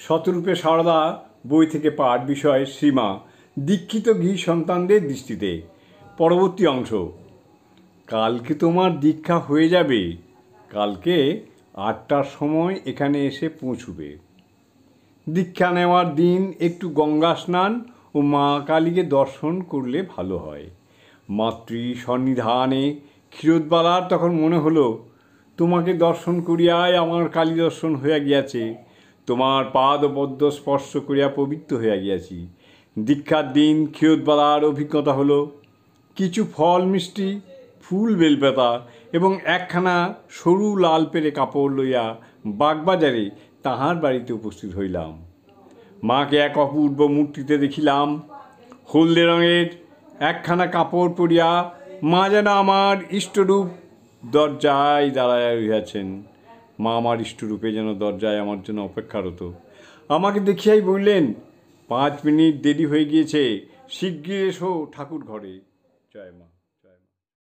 শতরূপে সারদা বই থেকে পাঠ, বিষয় শ্রীমা দীক্ষিত গৃহী সন্তানদের দৃষ্টিতে। পরবর্তী অংশ। কালকে তোমার দীক্ষা হয়ে যাবে। কালকে 8টার সময় এখানে এসে পৌঁছবে। দীক্ষা নেওয়ার দিন একটু গঙ্গা স্নান ও মা কালীকে দর্শন করলে ভালো হয়। মাতৃ সন্নিধানে ক্ষীরোদবালার তখন মনে হলো, তোমাকে দর্শন করিয়াই আমার কালী দর্শন হইয়া গিয়াছে। তোমার পাদ পদ্ম স্পর্শ করিয়া পবিত্র হইয়া গিয়াছি। দীক্ষার দিন ক্ষীরোদবালার অভিজ্ঞতা হলো, কিছু ফল মিষ্টি, ফুল বেলপাতা এবং একখানা সরু লাল পেরে কাপড় লইয়া বাগবাজারে তাহার বাড়িতে উপস্থিত হইলাম। মাকে এক অপূর্ব মূর্তিতে দেখিলাম। হলদে রঙের একখানা কাপড় পরিয়া মা যেন আমার ইষ্টরূপ দরজায় দাঁড়াইয়া রহিয়াছেন। মা আমার ইষ্টরূপে যেন দরজায় আমার জন্য অপেক্ষারত। আমাকে দেখিয়াই বললেন, 5 মিনিট দেরি হয়ে গিয়েছে, শিগগির এসো ঠাকুর ঘরে। জয় মা।